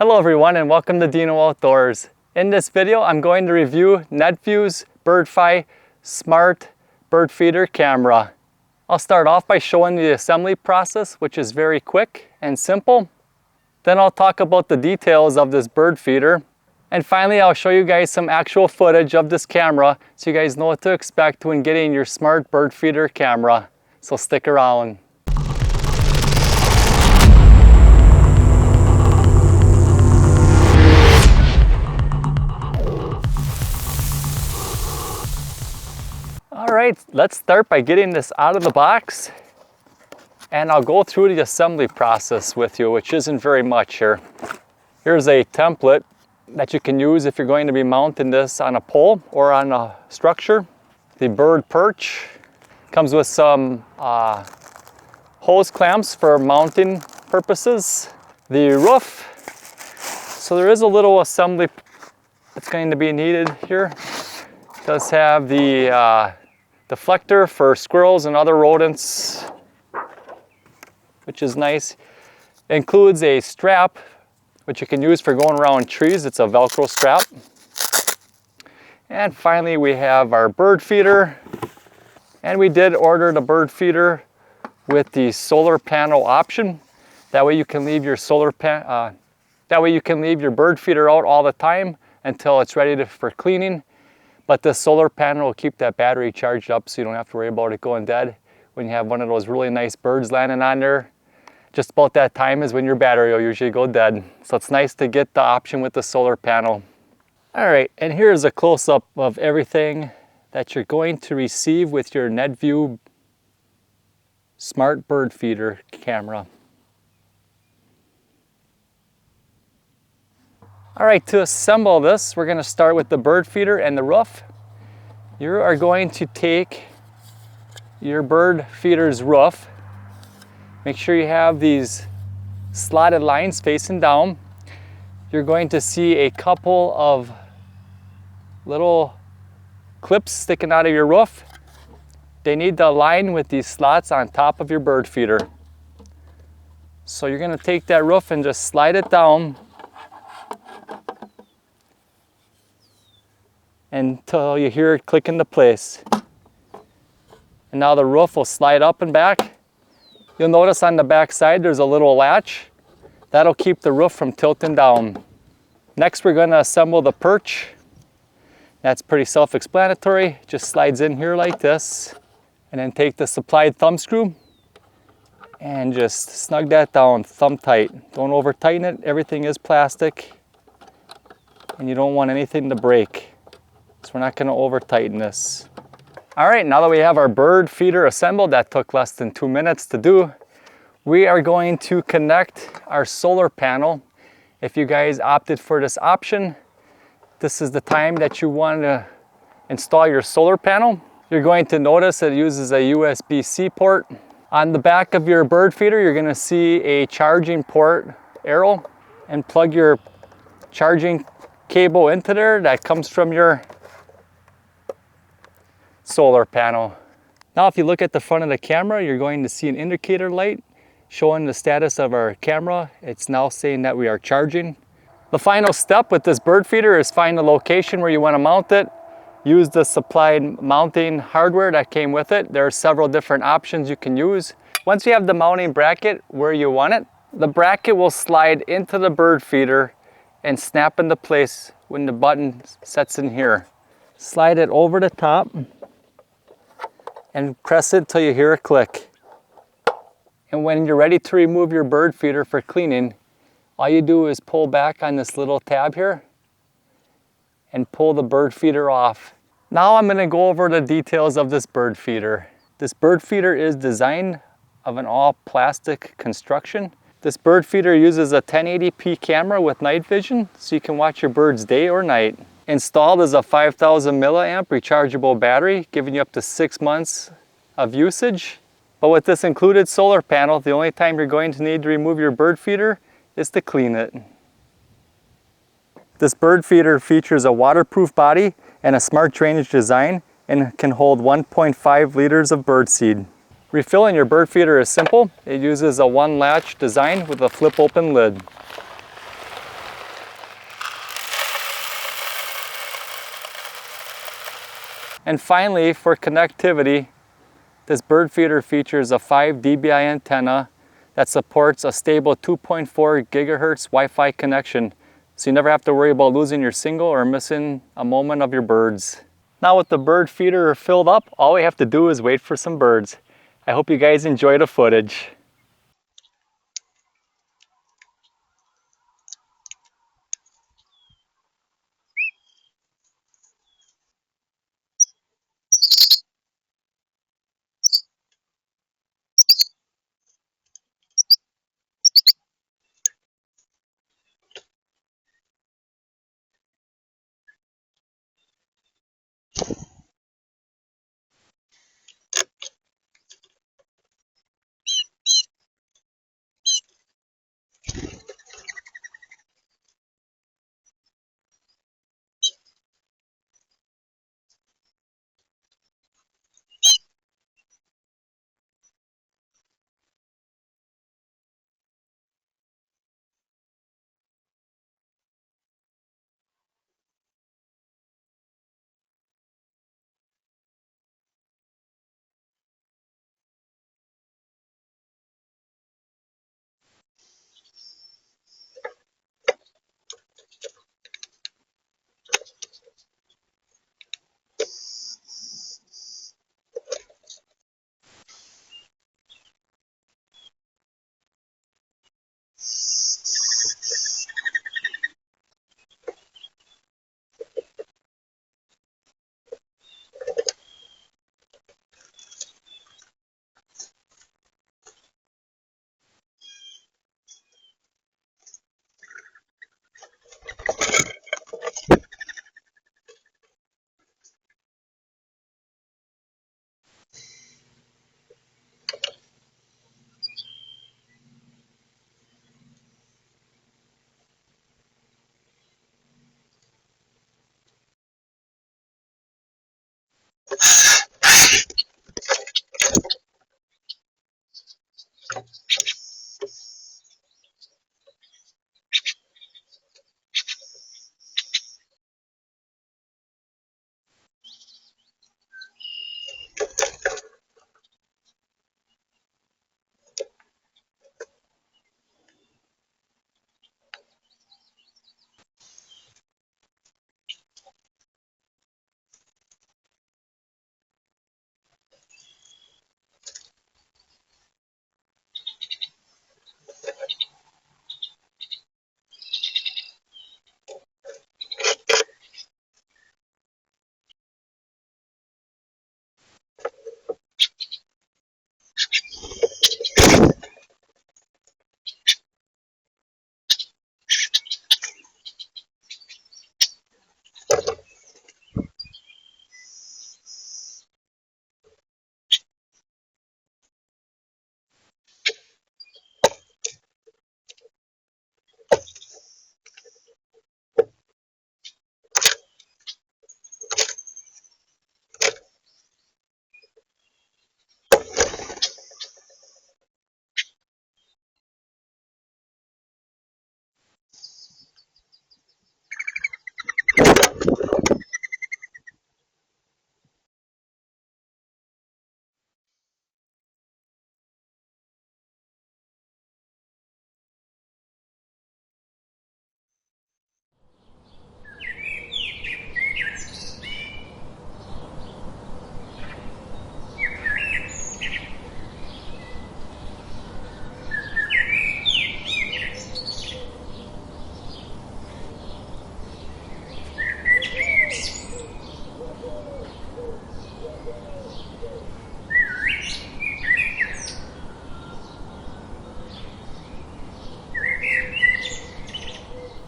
Hello everyone and welcome to Deano Outdoors. In this video I'm going to review NETVUE's Birdfy Smart Bird Feeder Camera. I'll start off by showing the assembly process, which is very quick and simple. Then I'll talk about the details of this bird feeder. And finally I'll show you guys some actual footage of this camera so you guys know what to expect when getting your smart bird feeder camera. So stick around. Alright, let's start by getting this out of the box, and I'll go through the assembly process with you, which isn't very much here. Here's a template that you can use if you're going to be mounting this on a pole or on a structure. The bird perch comes with some hose clamps for mounting purposes. The roof, so there is a little assembly that's going to be needed here. It does have the deflector for squirrels and other rodents, which is nice. It includes a strap, which you can use for going around trees. It's a Velcro strap. And finally, we have our bird feeder. And we did order the bird feeder with the solar panel option. That way you can leave your bird feeder out all the time until it's ready for cleaning. But this solar panel will keep that battery charged up so you don't have to worry about it going dead. When you have one of those really nice birds landing on there, just about that time is when your battery will usually go dead. So it's nice to get the option with the solar panel. All right, and here's a close-up of everything that you're going to receive with your NETVUE Smart Bird Feeder camera. All right, to assemble this, we're going to start with the bird feeder and the roof. You are going to take your bird feeder's roof. Make sure you have these slotted lines facing down. You're going to see a couple of little clips sticking out of your roof. They need to align with these slots on top of your bird feeder. So you're going to take that roof and just slide it down until you hear it click into place. And now the roof will slide up and back. You'll notice on the back side there's a little latch. That'll keep the roof from tilting down. Next we're going to assemble the perch. That's pretty self-explanatory. Just slides in here like this. And then take the supplied thumb screw and just snug that down, thumb tight. Don't over tighten it, everything is plastic. And you don't want anything to break. So we're not going to over tighten this. All right, now that we have our bird feeder assembled, that took less than 2 minutes to do, we are going to connect our solar panel. If you guys opted for this option, this is the time that you want to install your solar panel. You're going to notice it uses a USB-C port. On the back of your bird feeder, you're going to see a charging port arrow, and plug your charging cable into there. That comes from your solar panel. Now if you look at the front of the camera, you're going to see an indicator light showing the status of our camera. It's now saying that we are charging. The final step with this bird feeder is find the location where you want to mount it. Use the supplied mounting hardware that came with it. There are several different options you can use. Once you have the mounting bracket where you want it, the bracket will slide into the bird feeder and snap into place when the button sets in here. Slide it over the top and press it till you hear a click. And when you're ready to remove your bird feeder for cleaning, all you do is pull back on this little tab here and pull the bird feeder off. Now I'm going to go over the details of this bird feeder. This bird feeder is designed of an all plastic construction. This bird feeder uses a 1080p camera with night vision, so you can watch your birds day or night. Installed is a 5,000 milliamp rechargeable battery, giving you up to 6 months of usage. But with this included solar panel, the only time you're going to need to remove your bird feeder is to clean it. This bird feeder features a waterproof body and a smart drainage design, and can hold 1.5 liters of bird seed. Refilling your bird feeder is simple. It uses a one latch design with a flip open lid. And finally, for connectivity, this bird feeder features a 5 dBi antenna that supports a stable 2.4 gigahertz Wi-Fi connection, so you never have to worry about losing your signal or missing a moment of your birds. Now with the bird feeder filled up, all we have to do is wait for some birds. I hope you guys enjoy the footage.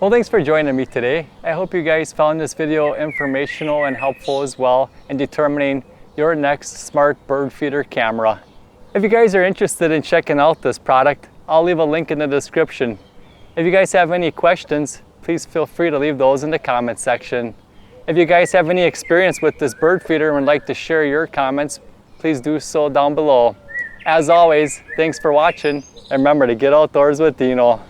Well, thanks for joining me today. I hope you guys found this video informational and helpful as well in determining your next smart bird feeder camera. If you guys are interested in checking out this product, I'll leave a link in the description. If you guys have any questions, please feel free to leave those in the comment section. If you guys have any experience with this bird feeder and would like to share your comments, please do so down below. As always, thanks for watching, and remember to get outdoors with Deano.